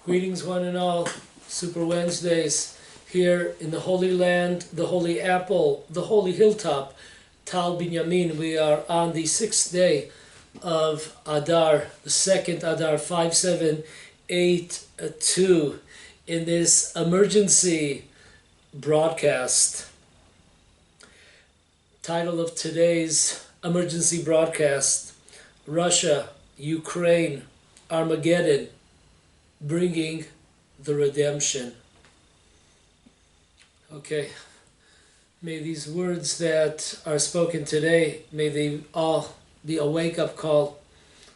Greetings one and all, Super Wednesdays, here in the Holy Land, the Holy Apple, the Holy Hilltop, Tal Binyamin. We are on the 6th day of Adar, the 2nd Adar 5782, in this emergency broadcast. Title of today's emergency broadcast, Russia, Ukraine, Armageddon, bringing the redemption. Okay, may these words that are spoken today, may they all be a wake-up call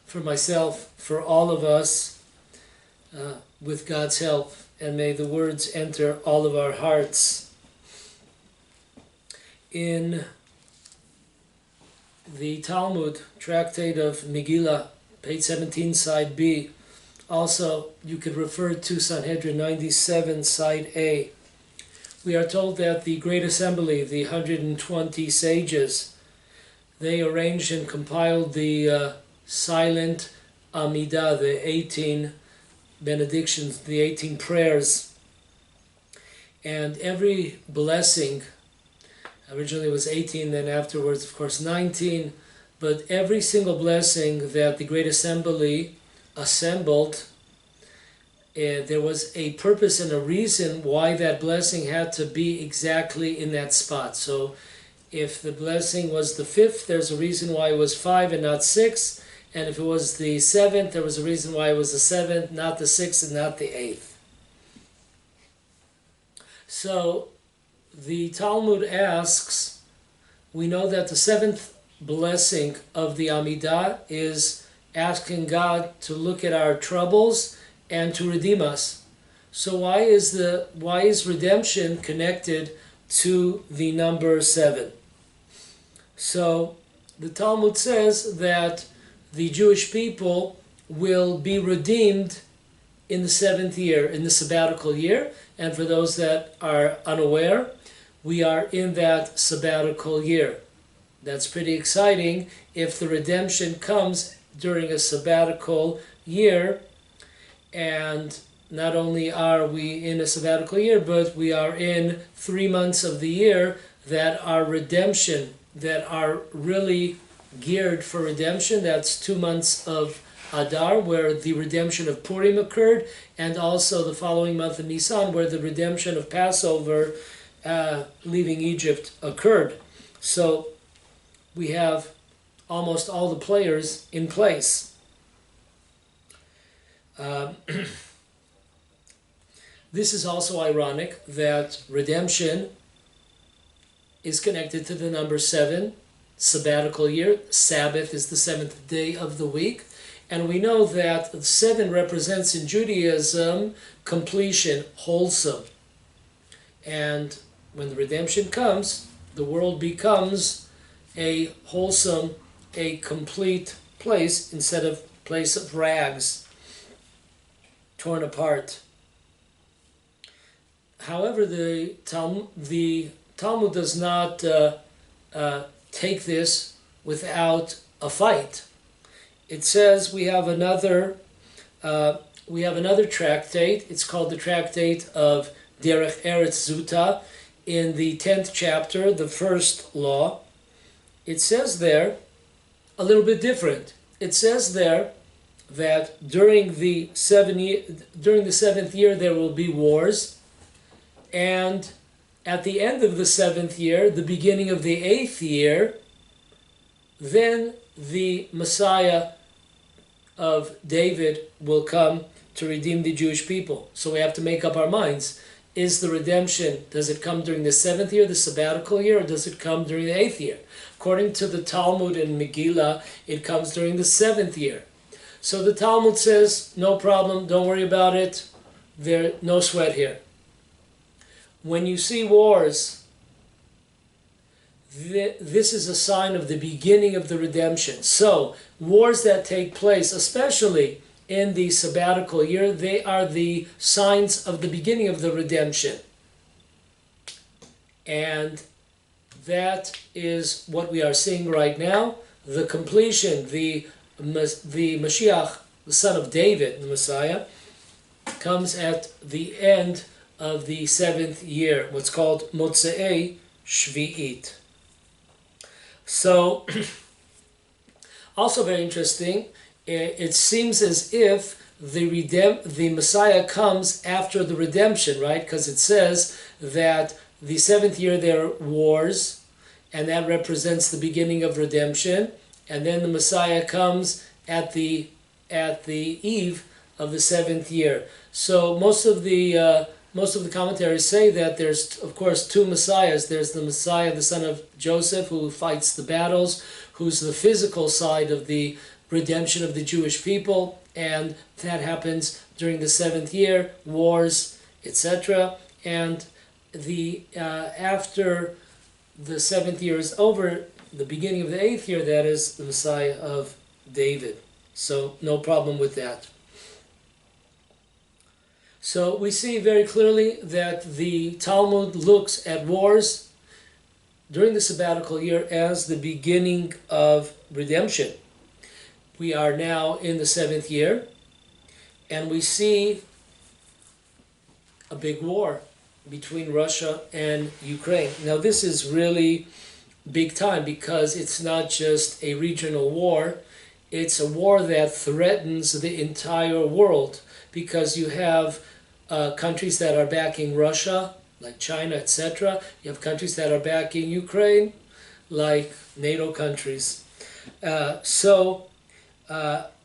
for myself, for all of us, with God's help, and may the words enter all of our hearts. In the Talmud, tractate of Megillah, page 17, side B, also, you could refer to Sanhedrin 97, side A. We are told that the Great Assembly, the 120 sages, they arranged and compiled the silent Amidah, the 18 benedictions, the 18 prayers. And every blessing, originally it was 18, then afterwards, of course, 19, but every single blessing that the Great Assembly assembled, there was a purpose and a reason why that blessing had to be exactly in that spot. So if the blessing was the 5th, there's a reason why it was 5 and not 6, and if it was the 7th, there was a reason why it was the 7th, not the 6th, and not the 8th. So the Talmud asks, we know that the 7th blessing of the Amidah is asking God to look at our troubles and to redeem us. So why is redemption connected to the number 7? So the Talmud says that the Jewish people will be redeemed in the 7th year, in the sabbatical year. And for those that are unaware, we are in that sabbatical year. That's pretty exciting if the redemption comes during a sabbatical year, and not only are we in a sabbatical year, but we are in 3 months of the year that are redemption, that are really geared for redemption. That's 2 months of Adar, where the redemption of Purim occurred, and also the following month of Nisan, where the redemption of Passover, leaving Egypt, occurred. So we have almost all the players in place. This is also ironic that redemption is connected to the number 7, sabbatical year. Sabbath is the 7th day of the week. And we know that 7 represents in Judaism completion, wholesome. And when the redemption comes, the world becomes a wholesome, a complete place instead of place of rags, torn apart. However, the Talmud does not take this without a fight. It says we have another tractate. It's called the Tractate of Derech Eretz Zuta, in the 10th chapter, the first law. It says there a little bit different. It says there that during the 7th year there will be wars, and at the end of the 7th year, the beginning of the 8th year, then the Messiah of David will come to redeem the Jewish people. So we have to make up our minds. Is the redemption, does it come during the 7th year, the sabbatical year, or does it come during the 8th year? According to the Talmud and Megillah, it comes during the 7th year. So the Talmud says, no problem, don't worry about it, no sweat here. When you see wars, this is a sign of the beginning of the redemption. So, wars that take place, especially in the sabbatical year, they are the signs of the beginning of the redemption. And that is what we are seeing right now. The completion, the Mashiach, the son of David, the Messiah, comes at the end of the 7th year, what's called Motzei Shvi'it. So, also very interesting, it seems as if the Messiah comes after the redemption, right? Because it says that the 7th year there are wars, and that represents the beginning of redemption, and then the Messiah comes at the eve of the 7th year. So most of the commentaries say that there's, of course, two Messiahs. There's the Messiah, the son of Joseph, who fights the battles, who's the physical side of the redemption of the Jewish people, and that happens during the 7th year, wars, etc. And after the 7th year is over, the beginning of the 8th year, that is the Messiah of David. So no problem with that. So we see very clearly that the Talmud looks at wars during the sabbatical year as the beginning of redemption. We are now in the 7th year, and we see a big war between Russia and Ukraine. Now this is really big time because it's not just a regional war, it's a war that threatens the entire world, because you have countries that are backing Russia, like China, etc. You have countries that are backing Ukraine, like NATO countries.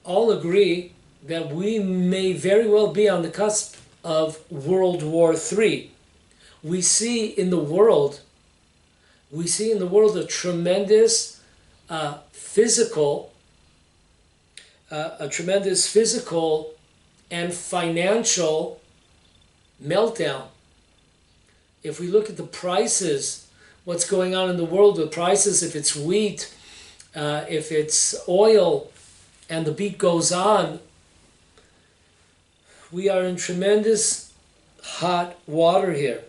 All agree that we may very well be on the cusp of World War III. We see in the world a tremendous physical and financial meltdown. If we look at the prices, what's going on in the world with prices, if it's wheat, if it's oil, and the beat goes on, we are in tremendous hot water here.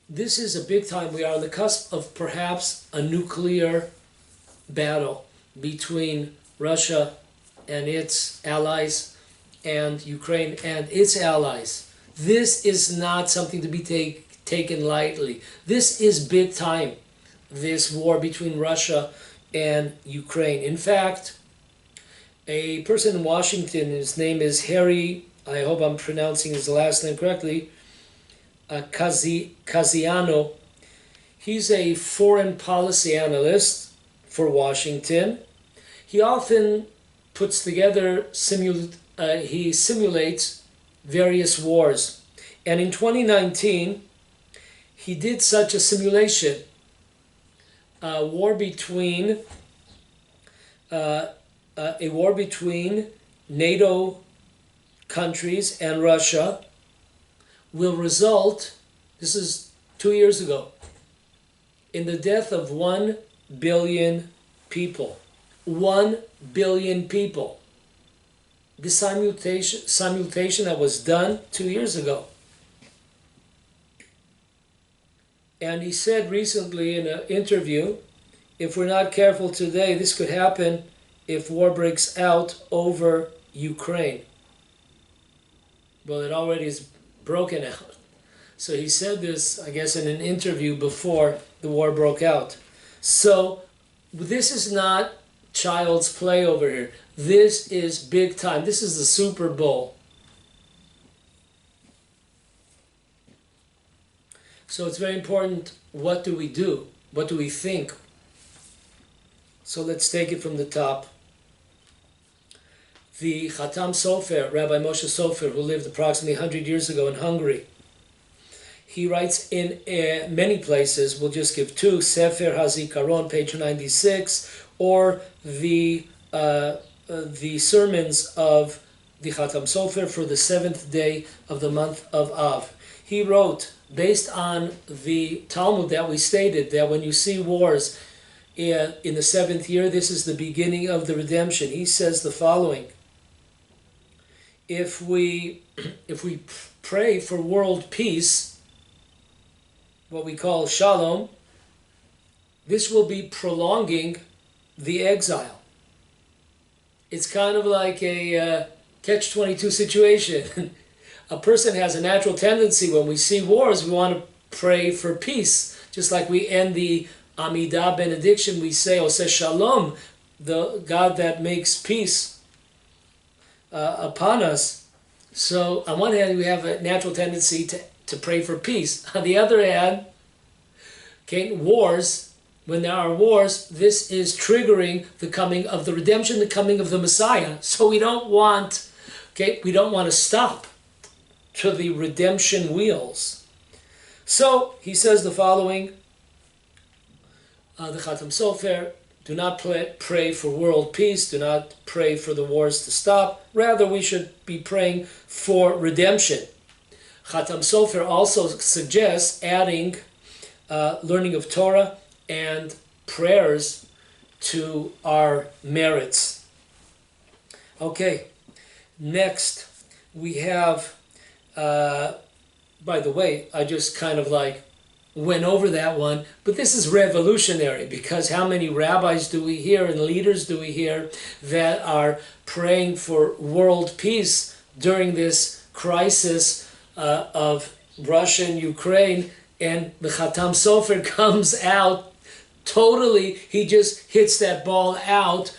This is a big time. We are on the cusp of perhaps a nuclear battle between Russia and its allies and Ukraine and its allies. This is not something to be taken lightly. This is big time, this war between Russia and Ukraine. In fact, a person in Washington, his name is Harry, I hope I'm pronouncing his last name correctly, Casiano. He's a foreign policy analyst for Washington. He often puts together, he simulates various wars. And in 2019, he did such a simulation. A war between NATO countries and Russia will result, this is 2 years ago, in the death of 1 billion people. 1 billion people. This simulation that was done 2 years ago. And he said recently in an interview, if we're not careful today, this could happen if war breaks out over Ukraine. Well, it already is broken out. So he said this, I guess, in an interview before the war broke out. So this is not child's play over here. This is big time. This is the Super Bowl. So it's very important, what do we do? What do we think? So let's take it from the top. The Chatam Sofer, Rabbi Moshe Sofer, who lived approximately 100 years ago in Hungary, he writes in many places, we'll just give two, Sefer HaZikaron, page 96, or the sermons of the Chatam Sofer for the 7th day of the month of Av. He wrote, based on the Talmud that we stated, that when you see wars in the 7th year, this is the beginning of the redemption. He says the following: if we pray for world peace, what we call shalom, this will be prolonging the exile. It's kind of like a catch-22 situation. A person has a natural tendency when we see wars, we want to pray for peace. Just like we end the Amidah benediction, we say, Oseh Shalom, the God that makes peace upon us. So on one hand, we have a natural tendency to pray for peace. On the other hand, okay, wars, when there are wars, this is triggering the coming of the redemption, the coming of the Messiah. So we don't want to stop to the redemption wheels. So he says the following, the Khatam Sofer, do not pray for world peace, do not pray for the wars to stop. Rather, we should be praying for redemption. Khatam Sofer also suggests adding learning of Torah and prayers to our merits. Okay, next we have, by the way, I just kind of went over that one, but this is revolutionary, because how many rabbis do we hear and leaders do we hear that are praying for world peace during this crisis of Russia and Ukraine, and the Khatam Sofer comes out totally, he just hits that ball out,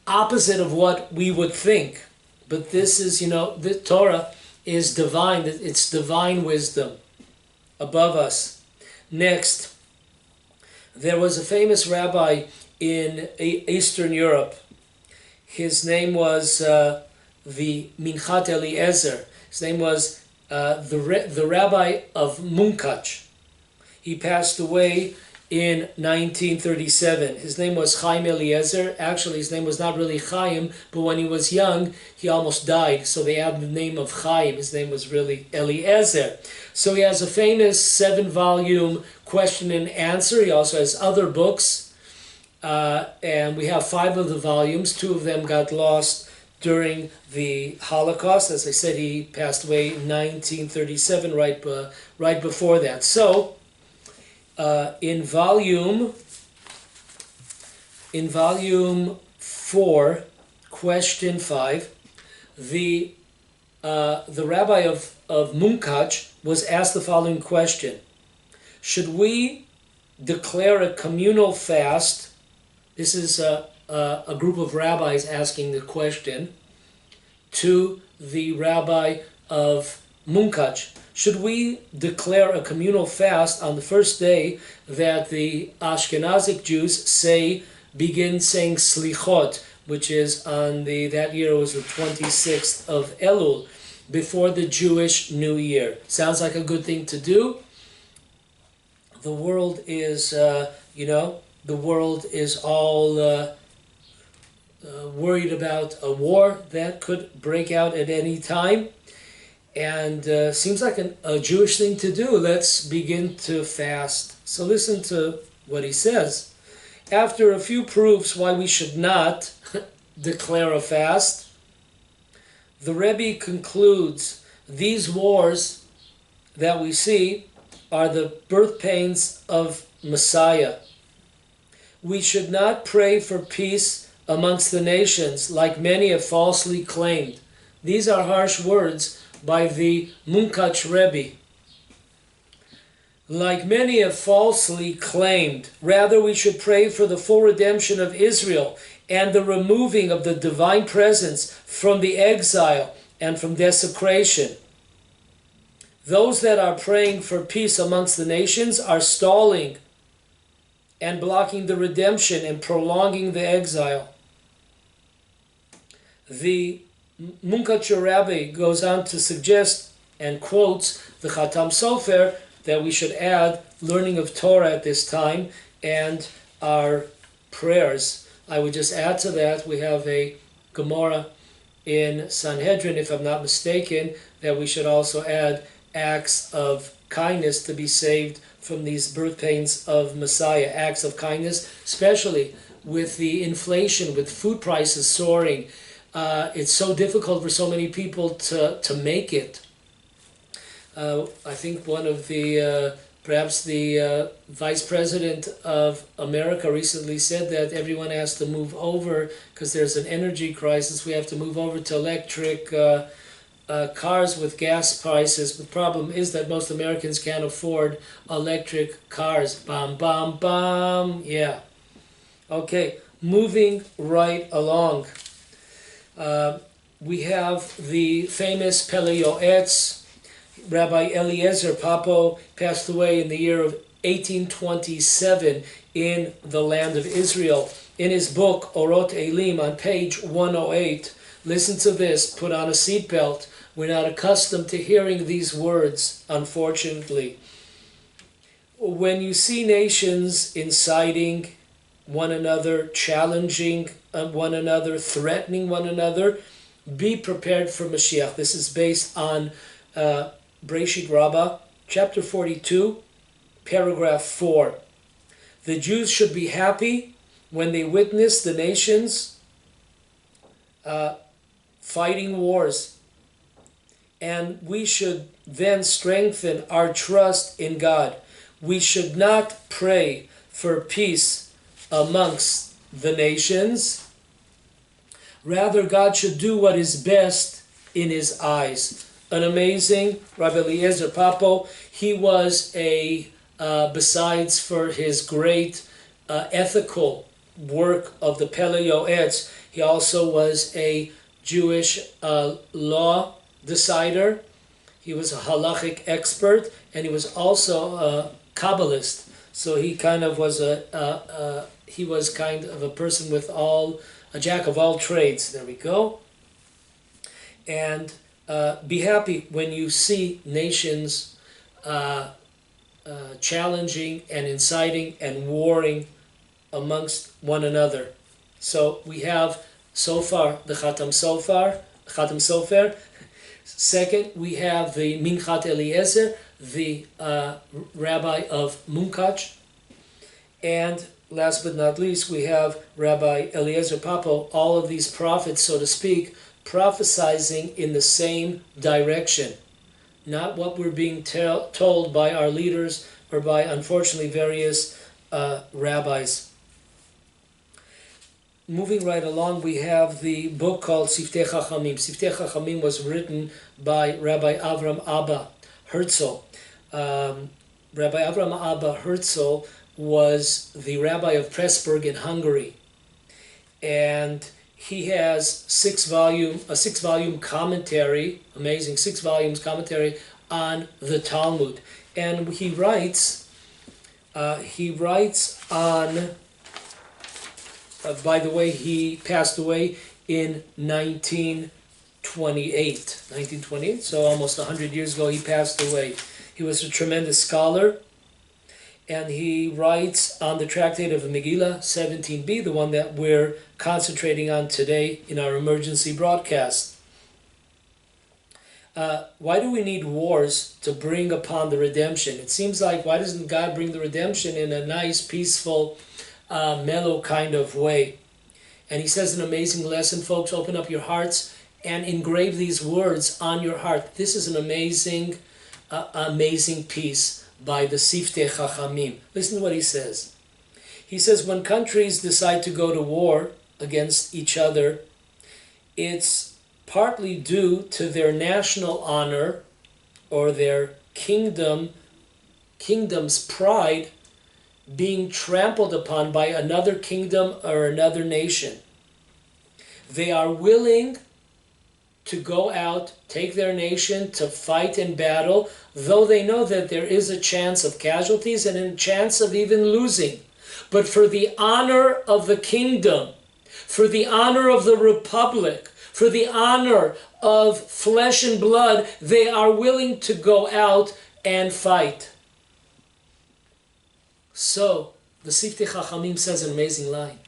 opposite of what we would think. But this is, the Torah is divine, it's divine wisdom above us. Next, there was a famous rabbi in Eastern Europe. His name was the Minchat Eliezer. His name was the rabbi of Munkach. He passed away in 1937. His name was Chaim Eliezer. Actually, his name was not really Chaim, but when he was young, he almost died, so they had the name of Chaim. His name was really Eliezer. So he has a famous 7-volume question and answer. He also has other books, and we have 5 of the volumes. 2 of them got lost during the Holocaust. As I said, he passed away in 1937, right before that. So, in volume 4, question 5, the rabbi of Munkach was asked the following question: should we declare a communal fast? This is a group of rabbis asking the question to the rabbi of Munkach. Should we declare a communal fast on the first day that the Ashkenazic Jews begin saying Slichot, which is that year was the 26th of Elul, before the Jewish New Year? Sounds like a good thing to do. The world is, all worried about a war that could break out at any time. And seems like a Jewish thing to do. Let's begin to fast. So listen to what he says. After a few proofs why we should not declare a fast, the Rebbe concludes these wars that we see are the birth pains of Messiah. We should not pray for peace amongst the nations like many have falsely claimed. These are harsh words by the Munkach Rebbe. Like many have falsely claimed, rather we should pray for the full redemption of Israel and the removing of the divine presence from the exile and from desecration. Those that are praying for peace amongst the nations are stalling and blocking the redemption and prolonging the exile. The Munkach Rabbi goes on to suggest and quotes the Khatam Sofer that we should add learning of Torah at this time and our prayers. I would just add to that, we have a Gemara in Sanhedrin, if I'm not mistaken, that we should also add acts of kindness to be saved from these birth pains of Messiah. Acts of kindness, especially with the inflation, with food prices soaring. It's so difficult for so many people to make it. I think one of the Perhaps the Vice President of America recently said that everyone has to move over because there's an energy crisis. We have to move over to electric cars with gas prices. The problem is that most Americans can't afford electric cars. Bam, bam, bam. Yeah. Okay, moving right along. We have the famous Pele Yoetz. Rabbi Eliezer Papo passed away in the year of 1827 in the land of Israel. In his book, Orot Elim, on page 108, listen to this, put on a seatbelt. We're not accustomed to hearing these words, unfortunately. When you see nations inciting one another, challenging one another, threatening one another, be prepared for Mashiach. This is based on Breshit Rabbah, chapter 42, paragraph 4. The Jews should be happy when they witness the nations fighting wars. And we should then strengthen our trust in God. We should not pray for peace amongst the nations. Rather, God should do what is best in His eyes. An amazing Rabbi Eliezer Papo. He was besides for his great ethical work of the Pele Yoetz, he also was a Jewish law decider. He was a halachic expert, and he was also a Kabbalist. So he kind of was a person with a jack of all trades. There we go. And be happy when you see nations challenging and inciting and warring amongst one another. So we have so far the Chatam Sofer. Second, we have the Minchat Eliezer, the rabbi of Munkach. And last but not least, we have Rabbi Eliezer Papo, all of these prophets, so to speak, prophesizing in the same direction. Not what we're being told by our leaders or by, unfortunately, various rabbis. Moving right along, we have the book called Siftei Chachamim. Siftei Chachamim was written by Rabbi Avram Abba Herzl. Rabbi Avram Abba Herzl was the rabbi of Pressburg in Hungary. And he has a six-volume commentary, amazing 6 volumes commentary on the Talmud. And he writes on, by the way, he passed away in 1928, so almost 100 years ago he passed away. He was a tremendous scholar, and he writes on the tractate of Megillah 17b, the one that we're concentrating on today in our emergency broadcast. Why do we need wars to bring upon the redemption? It seems like, why doesn't God bring the redemption in a nice, peaceful, mellow kind of way? And he says an amazing lesson, folks. Open up your hearts and engrave these words on your heart. This is an amazing, amazing piece by the Siftei Chachamim. Listen to what he says. He says, when countries decide to go to war against each other, it's partly due to their national honor or their kingdom's pride being trampled upon by another kingdom or another nation. They are willing to go out, take their nation to fight in battle, though they know that there is a chance of casualties and a chance of even losing. But for the honor of the kingdom, for the honor of the republic, for the honor of flesh and blood, they are willing to go out and fight. So, the Siftei Chachamim says an amazing line.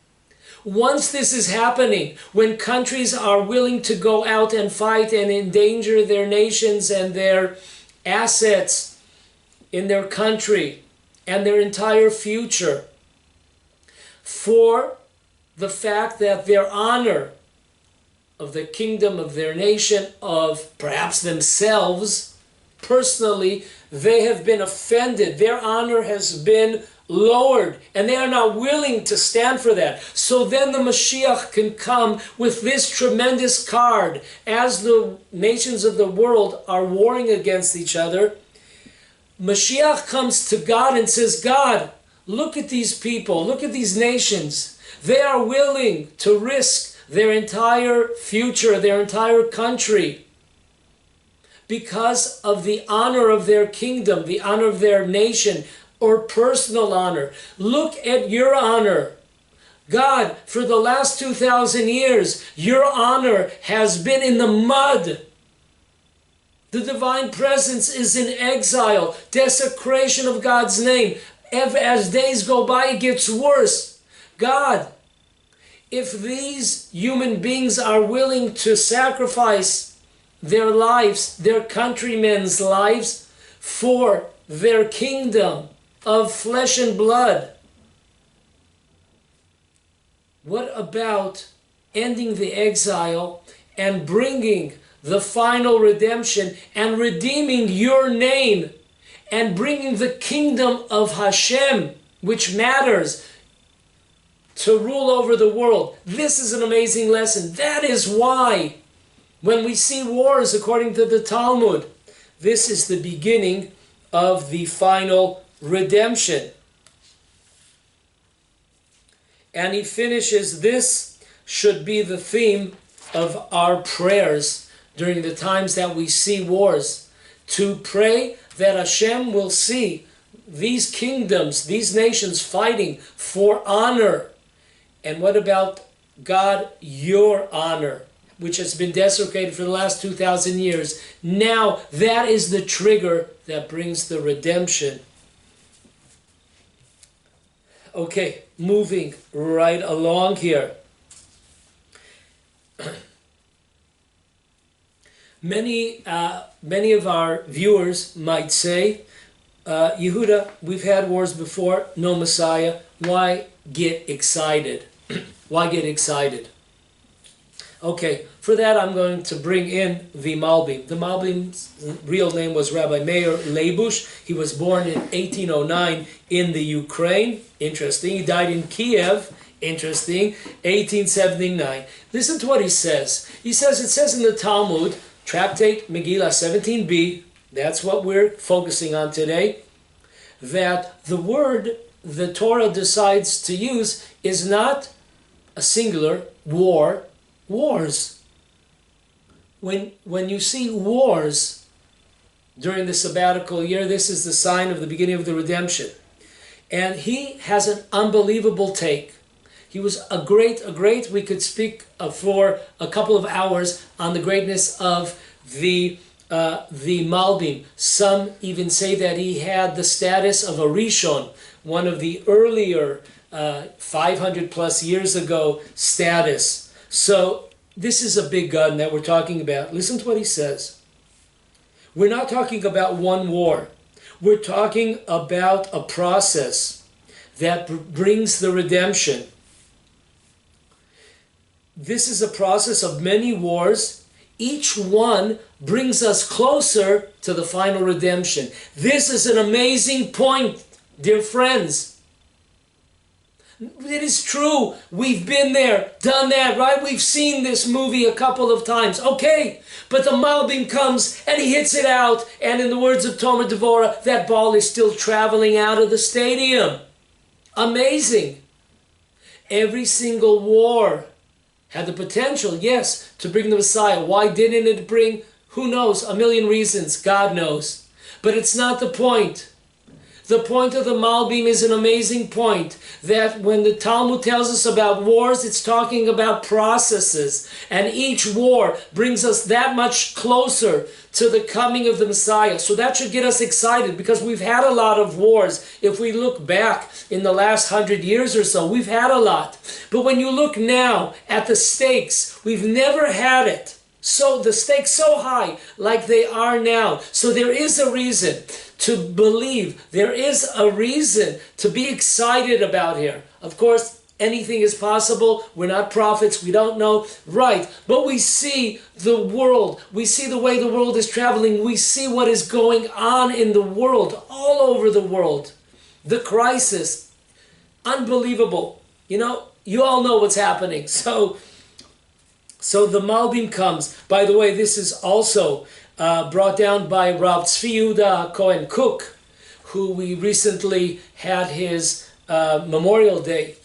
Once this is happening, when countries are willing to go out and fight and endanger their nations and their assets in their country and their entire future for the fact that their honor of the kingdom of their nation, of perhaps themselves, personally, they have been offended. Their honor has been lowered, and they are not willing to stand for that. So then the Mashiach can come with this tremendous card as the nations of the world are warring against each other. Mashiach comes to God and says, God, look at these people, look at these nations. They are willing to risk their entire future, their entire country, because of the honor of their kingdom, the honor of their nation, or personal honor. Look at your honor. God, for the last 2,000 years, your honor has been in the mud. The divine presence is in exile, desecration of God's name. As days go by, it gets worse. God, if these human beings are willing to sacrifice their lives, their countrymen's lives, for their kingdom of flesh and blood, what about ending the exile and bringing the final redemption and redeeming your name and bringing the kingdom of Hashem, which matters, to rule over the world? This is an amazing lesson. That is why when we see wars, according to the Talmud, this is the beginning of the final redemption. And he finishes, this should be the theme of our prayers during the times that we see wars, to pray that Hashem will see these kingdoms, these nations fighting for honor. And what about God, your honor, which has been desecrated for the last 2,000 years? Now that is the trigger that brings the redemption. Okay, moving right along here. Many of our viewers might say, Yehuda, we've had wars before, no Messiah. Why get excited? Why get excited? Okay, for that I'm going to bring in the Malbim. The Malbim's real name was Rabbi Meir Leibush. He was born in 1809 in the Ukraine. Interesting. He died in Kiev. Interesting. 1879. Listen to what he says. He says, it says in the Talmud, Tractate Megillah 17b, that's what we're focusing on today, that the word the Torah decides to use is not a singular war, wars. When you see wars during the sabbatical year, this is the sign of the beginning of the redemption. And he has an unbelievable take. He was a great, we could speak for a couple of hours on the greatness of the Malbim. Some even say that he had the status of a Rishon, one of the earlier 500 plus years ago status. So this is a big gun that we're talking about. Listen to what he says. We're not talking about one war. We're talking about a process that brings the redemption. This is a process of many wars. Each one brings us closer to the final redemption. This is an amazing point, dear friends. It is true. We've been there, done that, right? We've seen this movie a couple of times. Okay, but the Malbim comes and he hits it out. And in the words of Tomer Devorah, that ball is still traveling out of the stadium. Amazing. Every single war had the potential, yes, to bring the Messiah. Why didn't it bring? Who knows? A million reasons. God knows. But it's not the point. The point of the Malbim is an amazing point, that when the Talmud tells us about wars, it's talking about processes. And each war brings us that much closer to the coming of the Messiah. So that should get us excited, because we've had a lot of wars. If we look back in the last 100 years or so, we've had a lot. But when you look now at the stakes, we've never had it. So the stakes so high like they are now. So there is a reason to believe. There is a reason to be excited about here. Of course, Anything is possible. We're not prophets. We don't know. Right. But we see the world. We see the way the world is traveling. We see what is going on in the world, all over the world. The crisis. Unbelievable. You know, you all know what's happening. So the Malbim comes. By the way, this is also brought down by Rav Tzvi Yehuda Cohen Cook, who we recently had his Memorial Day.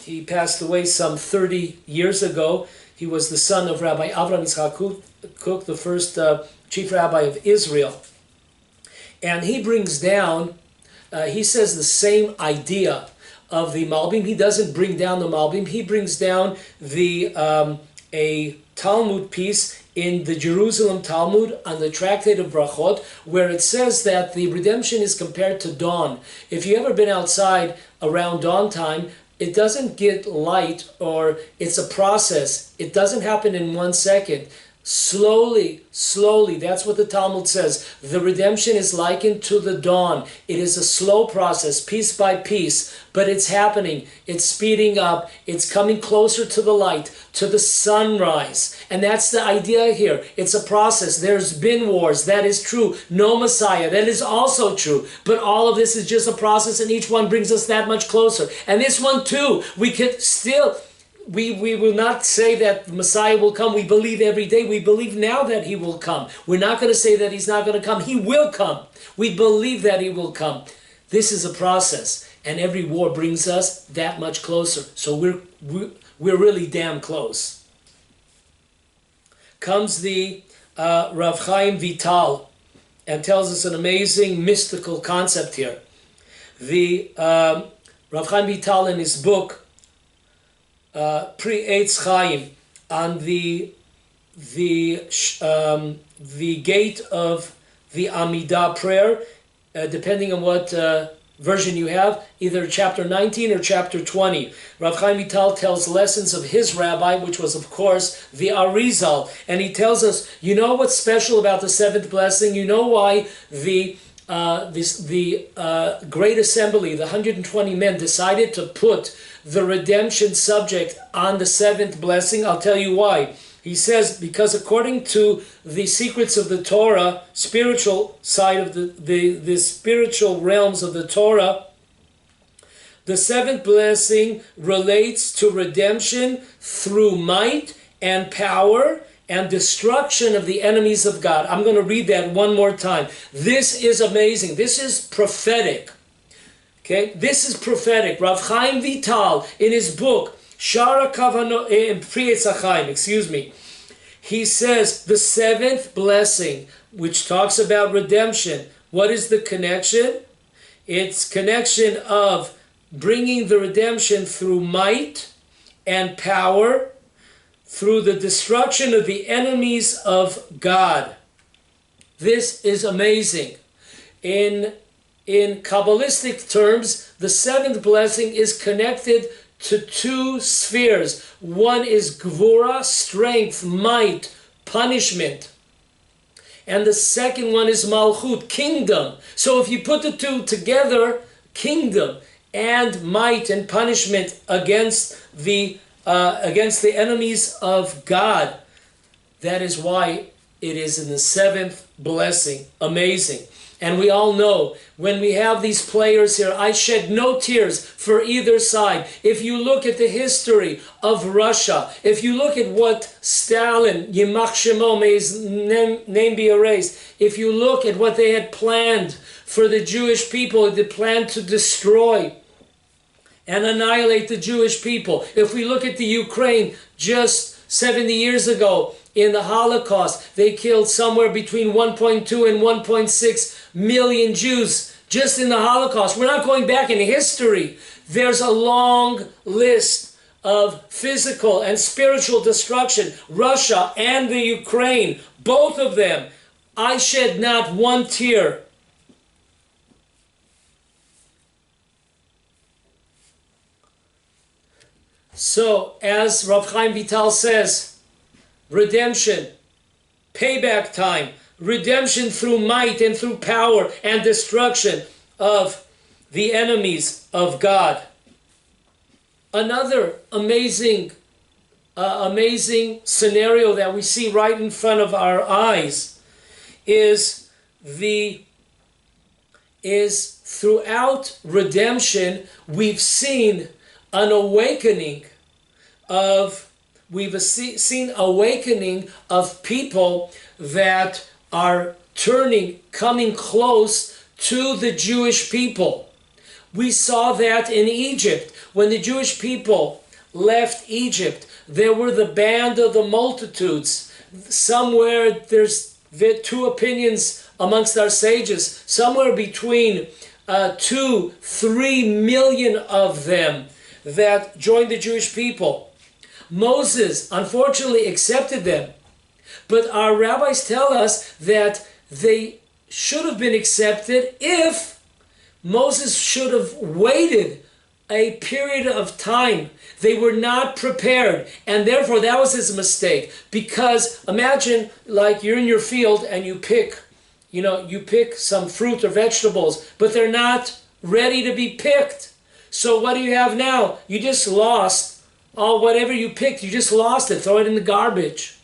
He passed away some 30 years ago. He was the son of Rabbi Avram Yitzchak Cook, the first chief rabbi of Israel. And he brings down, he says the same idea of the Malbim. He doesn't bring down the Malbim. He brings down a Talmud piece in the Jerusalem Talmud on the Tractate of Brachot, where it says that the redemption is compared to dawn. If you've ever been outside around dawn time, it doesn't get light, or it's a process. It doesn't happen in 1 second. Slowly, that's what the Talmud says. The redemption is likened to the dawn. It is a slow process, piece by piece, but it's happening. It's speeding up. It's coming closer to the light, to the sunrise. And that's the idea here. It's a process. There's been wars. That is true. No Messiah. That is also true. But all of this is just a process, and each one brings us that much closer. And this one too, we could still... We will not say that the Messiah will come. We believe every day. We believe now that he will come. We're not going to say that he's not going to come. He will come. We believe that he will come. This is a process, and every war brings us that much closer. So we're really damn close. Comes the Rav Chaim Vital and tells us an amazing mystical concept here. The Rav Chaim Vital in his book, Pre-Eitz Chaim, on the gate of the Amidah prayer, depending on what version you have, either chapter 19 or chapter 20. Rav Chaim Vital tells lessons of his rabbi, which was, of course, the Arizal. And he tells us, you know what's special about the seventh blessing? You know why the Great Assembly, the 120 men, decided to put the redemption subject on the seventh blessing? I'll tell you why. He says, because according to the secrets of the Torah, spiritual side of the spiritual realms of the Torah, the seventh blessing relates to redemption through might and power and destruction of the enemies of God. I'm going to read that one more time. This is amazing. This is prophetic. Okay, this is prophetic. Rav Chaim Vital, in his book, Shara Kavanot, Pri-Eitz Chaim, he says the seventh blessing, which talks about redemption. What is the connection? It's connection of bringing the redemption through might and power, through the destruction of the enemies of God. This is amazing. In Kabbalistic terms, the seventh blessing is connected to two spheres. One is Gvura, strength, might, punishment. And the second one is Malchut, kingdom. So if you put the two together, kingdom and might and punishment against the enemies of God, that is why it is in the seventh blessing. Amazing. And we all know, when we have these players here, I shed no tears for either side. If you look at the history of Russia, if you look at what Stalin, Yimach Shemo, may his name be erased, if you look at what they had planned for the Jewish people, they planned to destroy and annihilate the Jewish people. If we look at the Ukraine, just 70 years ago, in the Holocaust, they killed somewhere between 1.2 and 1.6 million Jews just in the Holocaust. We're not going back in history. There's a long list of physical and spiritual destruction. Russia and the Ukraine, both of them, I shed not one tear. So, as Rav Chaim Vital says, redemption, payback time, redemption through might and through power and destruction of the enemies of God. Another amazing scenario that we see right in front of our eyes is throughout redemption we've seen an awakening of people that are coming close to the Jewish people. We saw that in Egypt. When the Jewish people left Egypt, there were the band of the multitudes. Somewhere there's two opinions amongst our sages, somewhere between 2-3 million of them that joined the Jewish people. Moses unfortunately accepted them, but our rabbis tell us that they should have been accepted if Moses should have waited a period of time. They were not prepared, and therefore that was his mistake. Because imagine, like, you're in your field and you pick some fruit or vegetables, but they're not ready to be picked. So what do you have now? You just lost whatever you picked. You just lost it. Throw it in the garbage.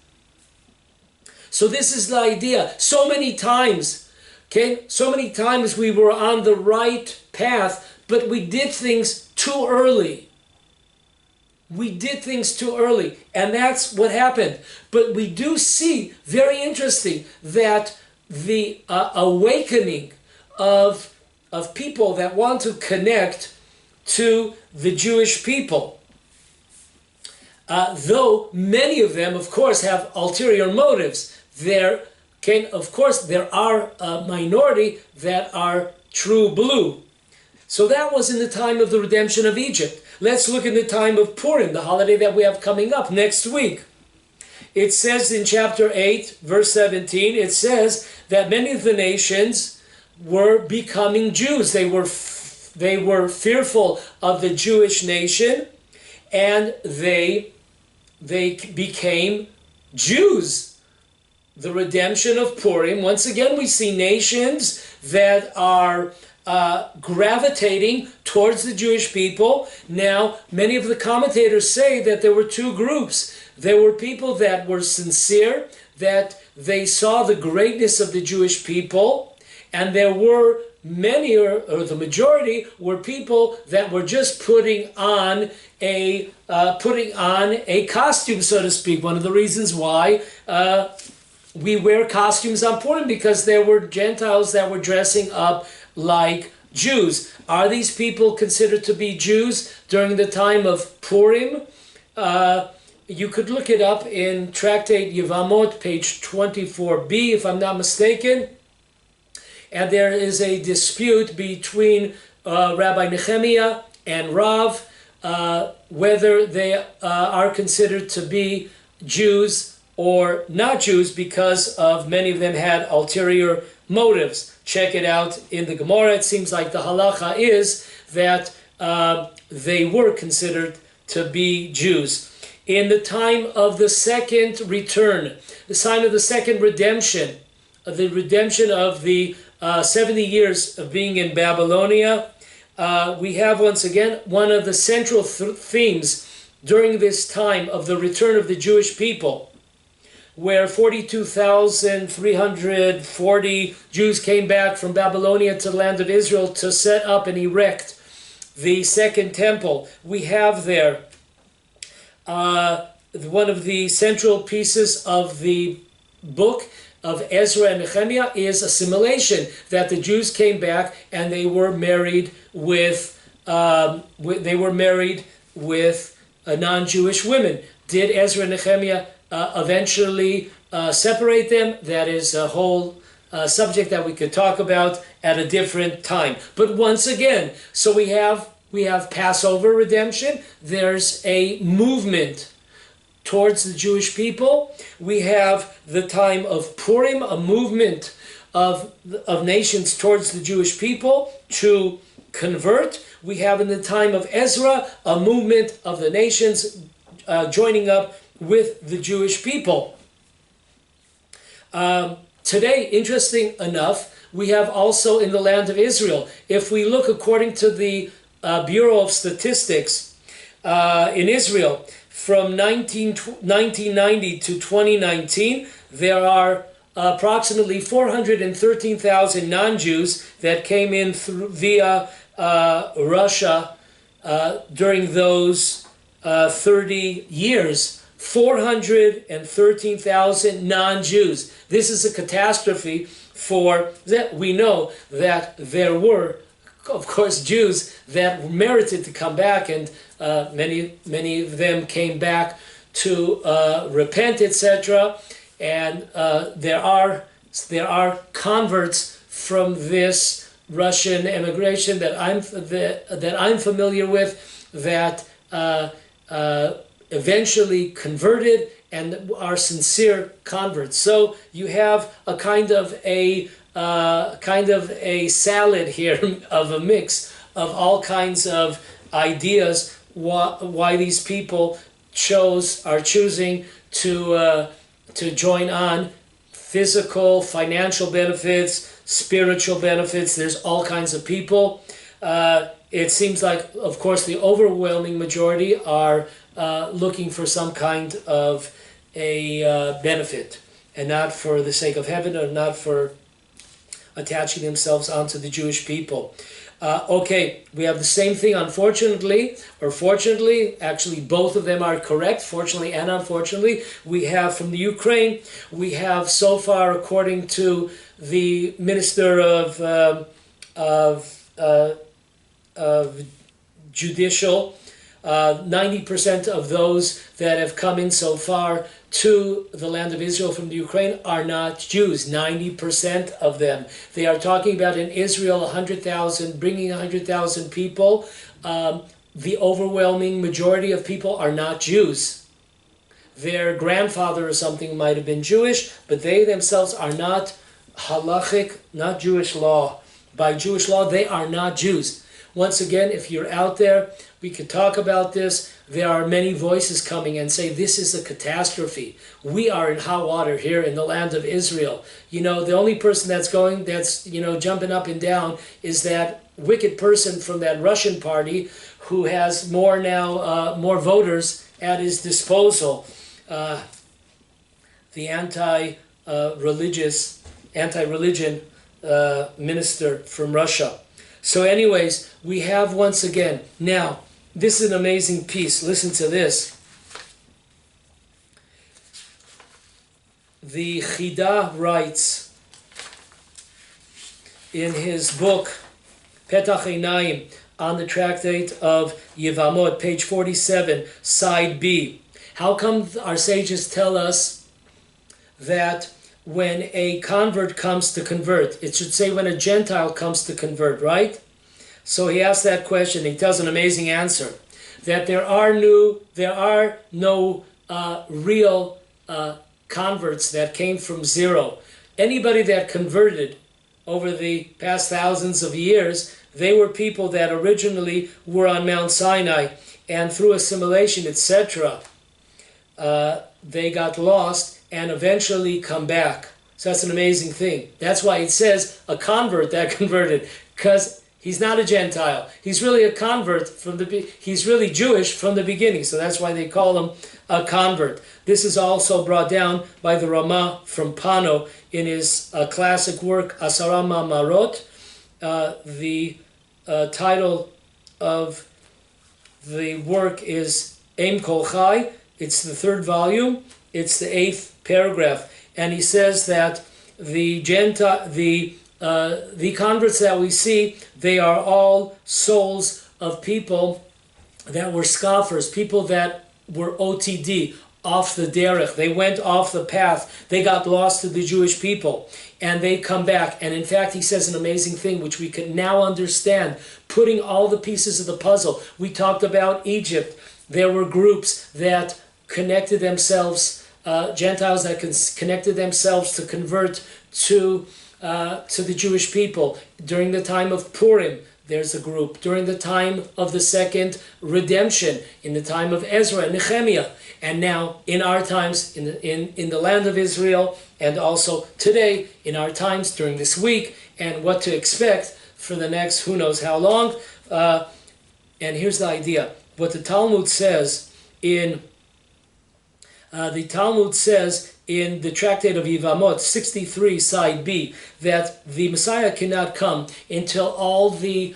So this is the idea. So many times we were on the right path, but we did things too early. And that's what happened. But we do see, very interesting, that the awakening of people that want to connect to the Jewish people. Though many of them, of course, have ulterior motives. There are a minority that are true blue. So that was in the time of the redemption of Egypt. Let's look in the time of Purim, the holiday that we have coming up next week. It says in chapter 8, verse 17, it says that many of the nations were becoming Jews. They were fearful of the Jewish nation, and they became Jews. The redemption of Purim. Once again, we see nations that are gravitating towards the Jewish people. Now, many of the commentators say that there were two groups. There were people that were sincere, that they saw the greatness of the Jewish people, and there were many, or the majority, were people that were just putting on a costume, so to speak. One of the reasons why we wear costumes on Purim, because there were Gentiles that were dressing up like Jews. Are these people considered to be Jews during the time of Purim? You could look it up in Tractate Yevamot, page 24b, if I'm not mistaken. And there is a dispute between Rabbi Nehemiah and Rav, whether they are considered to be Jews or not Jews, because of many of them had ulterior motives. Check it out in the Gemara. It seems like the halacha is that they were considered to be Jews. In the time of the second return, the sign of the second redemption, the redemption of the 70 years of being in Babylonia, we have once again one of the central themes during this time of the return of the Jewish people, where 42,340 Jews came back from Babylonia to the land of Israel to set up and erect the second temple. We have there one of the central pieces of the book of Ezra and Nehemiah is assimilation, that the Jews came back and they were married with non-Jewish women. Did Ezra and Nehemiah eventually separate them? That is a whole subject that we could talk about at a different time. But once again, so we have Passover redemption. There's a movement towards the Jewish people. We have the time of Purim, a movement of nations towards the Jewish people to convert. We have in the time of Ezra a movement of the nations joining up with the Jewish people. Today, interesting enough, we have also in the land of Israel, if we look according to the Bureau of Statistics, in Israel from 1990 to 2019, there are approximately 413,000 non-Jews that came in via Russia during those 30 years. 413,000 non-Jews. This is a catastrophe for that. We know that there were, of course, Jews that merited to come back, and many of them came back to repent, etc. And there are converts from this Russian immigration that I'm familiar with that eventually converted and are sincere converts. So you have a kind of a salad here of a mix of all kinds of ideas why these people are choosing to join on. Physical, financial benefits, spiritual benefits. There's all kinds of people. It seems like, of course, the overwhelming majority are looking for some kind of a benefit, and not for the sake of heaven, or not for attaching themselves onto the Jewish people. Okay, we have the same thing, unfortunately, or fortunately, actually both of them are correct, fortunately and unfortunately. We have from the Ukraine, we have so far, according to the Minister of Judicial, 90% of those that have come in so far to the land of Israel from the Ukraine are not Jews. 90% of them. They are talking about in Israel 100,000, bringing 100,000 people. The overwhelming majority of people are not Jews. Their grandfather or something might have been Jewish, but they themselves are not halachic, not Jewish law. By Jewish law, they are not Jews. Once again, if you're out there, we could talk about this. There are many voices coming and say this is a catastrophe. We are in hot water here in the land of Israel. You know, the only person that's jumping up and down is that wicked person from that Russian party who has more more voters at his disposal. The anti-religion minister from Russia. So anyways, we have once again, now, this is an amazing piece. Listen to this. The Chida writes in his book, Petach Einayim, on the tractate of Yevamot, page 47, side B. How come our sages tell us that when a convert comes to convert, it should say when a Gentile comes to convert, right? So he asks that question. He tells an amazing answer, that there are no real converts that came from zero. Anybody that converted over the past thousands of years, they were people that originally were on Mount Sinai, and through assimilation, etc., they got lost and eventually come back. So that's an amazing thing. That's why it says a convert that converted, because he's not a Gentile. He's really a convert he's really Jewish from the beginning. So that's why they call him a convert. This is also brought down by the Ramah from Pano in his classic work Asara Mamarot. The title of the work is Eim Kol Chai. It's the 3rd volume. It's the 8th paragraph, and he says that the converts that we see, they are all souls of people that were scoffers, people that were OTD, off the derech. They went off the path. They got lost to the Jewish people, and they come back. And in fact, he says an amazing thing, which we can now understand, putting all the pieces of the puzzle. We talked about Egypt. There were groups that connected themselves, Gentiles that connected themselves to convert to the Jewish people. During the time of Purim, there's a group. During the time of the second redemption, in the time of Ezra and Nehemiah, and now in our times, in the land of Israel, and also today in our times during this week, and what to expect for the next who knows how long. And here's the idea. what the Talmud says in the Tractate of Yevamot 63 side B, that the Messiah cannot come until all the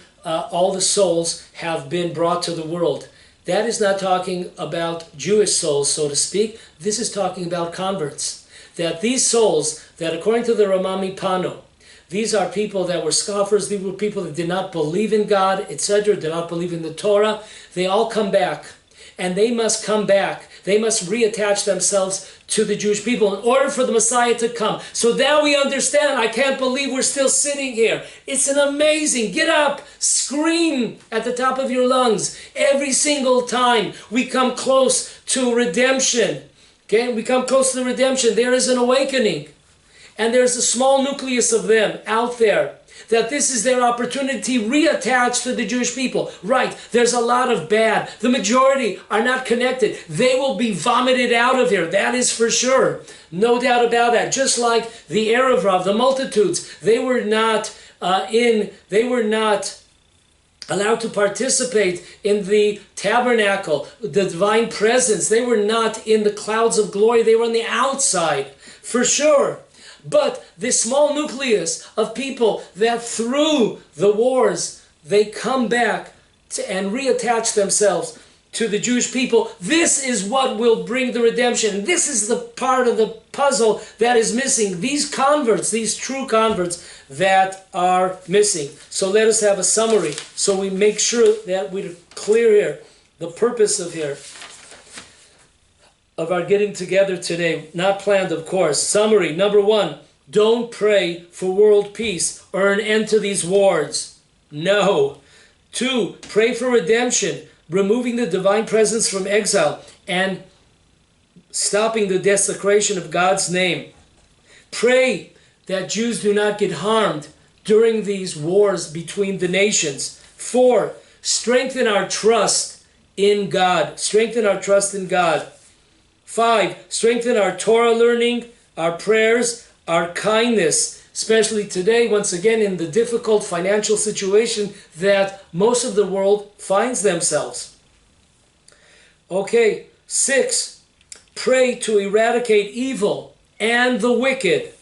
souls have been brought to the world. That is not talking about Jewish souls, so to speak. This is talking about converts. That these souls, that according to the Ramami Pano, these are people that were scoffers, these were people that did not believe in God, etc., did not believe in the Torah. They all come back. And they must come back. They must reattach themselves to the Jewish people in order for the Messiah to come. So now we understand. I can't believe we're still sitting here. It's an amazing. Get up. Scream at the top of your lungs. Every single time we come close to redemption. Okay? We come close to the redemption. There is an awakening. And there's a small nucleus of them out there. That this is their opportunity reattached to the Jewish people. Right, there's a lot of bad. The majority are not connected. They will be vomited out of here. That is for sure. No doubt about that. Just like the Erev Rav, the multitudes, they were not allowed to participate in the tabernacle, the divine presence. They were not in the clouds of glory. They were on the outside, for sure. But this small nucleus of people that through the wars, they come back and reattach themselves to the Jewish people. This is what will bring the redemption. This is the part of the puzzle that is missing. These converts, these true converts that are missing. So let us have a summary so we make sure that we're clear here. The purpose of our getting together today, not planned of course. Summary, number 1, don't pray for world peace or an end to these wars. No. 2, pray for redemption, removing the divine presence from exile and stopping the desecration of God's name. Pray that Jews do not get harmed during these wars between the nations. 4, strengthen our trust in God. Strengthen our trust in God. 5, strengthen our Torah learning, our prayers, our kindness, especially today, once again, in the difficult financial situation that most of the world finds themselves. Okay, 6, pray to eradicate evil and the wicked.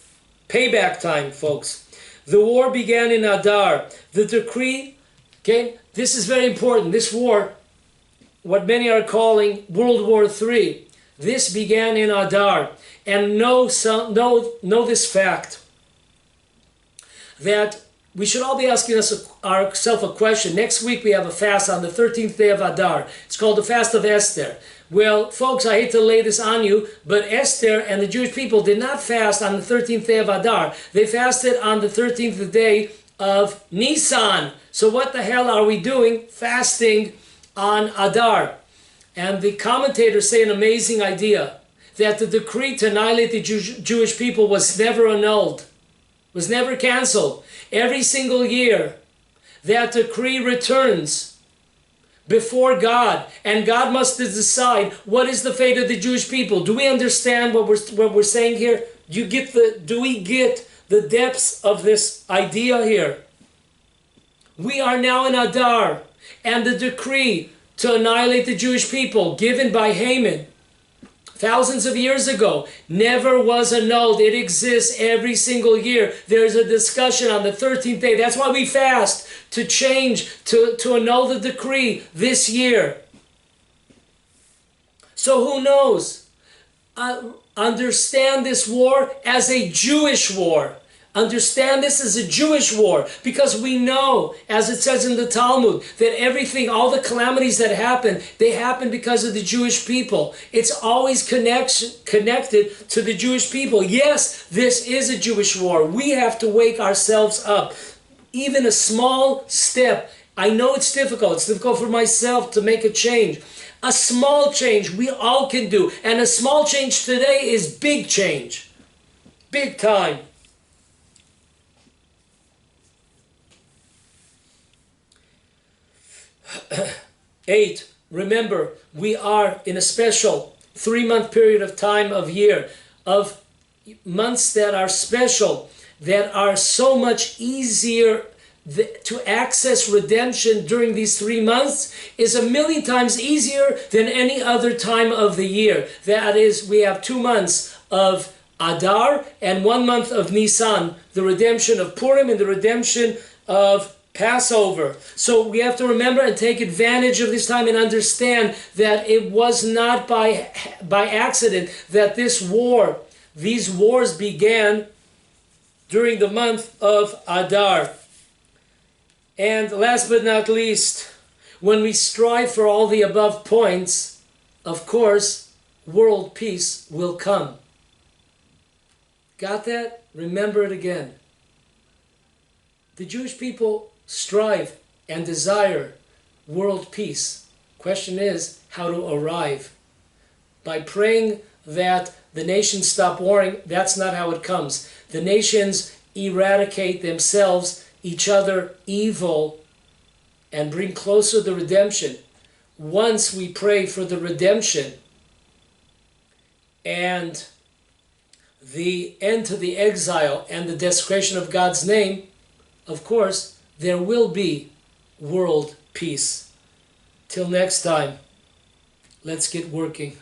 Payback time, folks. The war began in Adar. The decree, okay, this is very important. This war, what many are calling World War III, this began in Adar. And know this fact, that we should all be asking ourselves a question. Next week we have a fast on the 13th day of Adar. It's called the Fast of Esther. Well, folks, I hate to lay this on you, but Esther and the Jewish people did not fast on the 13th day of Adar. They fasted on the 13th day of Nisan. So what the hell are we doing fasting on Adar? And the commentators say an amazing idea, that the decree to annihilate the Jewish people was never annulled, was never canceled. Every single year, that decree returns before God, and God must decide what is the fate of the Jewish people. Do we understand what we're saying here? Do we get the depths of this idea here? We are now in Adar, and the decree to annihilate the Jewish people given by Haman thousands of years ago never was annulled. It exists every single year. There's a discussion on the 13th day. That's why we fast, to change, to annul the decree this year. So who knows? Understand this war as a Jewish war. Understand this as a Jewish war, because we know, as it says in the Talmud, that everything, all the calamities that happen, they happen because of the Jewish people. It's always connected to the Jewish people. Yes, this is a Jewish war. We have to wake ourselves up. Even a small step. I know it's difficult. It's difficult for myself to make a change. A small change we all can do. And a small change today is big change. Big time. 8, remember, we are in a special 3-month period of time of year, of months that are special, that are so much easier to access redemption during these 3 months is 1,000,000 times easier than any other time of the year. That is, we have 2 months of Adar and 1 month of Nisan, the redemption of Purim and the redemption of Passover. So we have to remember and take advantage of this time and understand that it was not by accident that these wars began during the month of Adar. And last but not least, when we strive for all the above points, of course, world peace will come. Got that? Remember it again. The Jewish people strive and desire world peace. Question is how to arrive. By praying that the nations stop warring, that's not how it comes. The nations eradicate themselves, each other, evil, and bring closer the redemption. Once we pray for the redemption and the end to the exile and the desecration of God's name, of course, there will be world peace. Till next time, let's get working.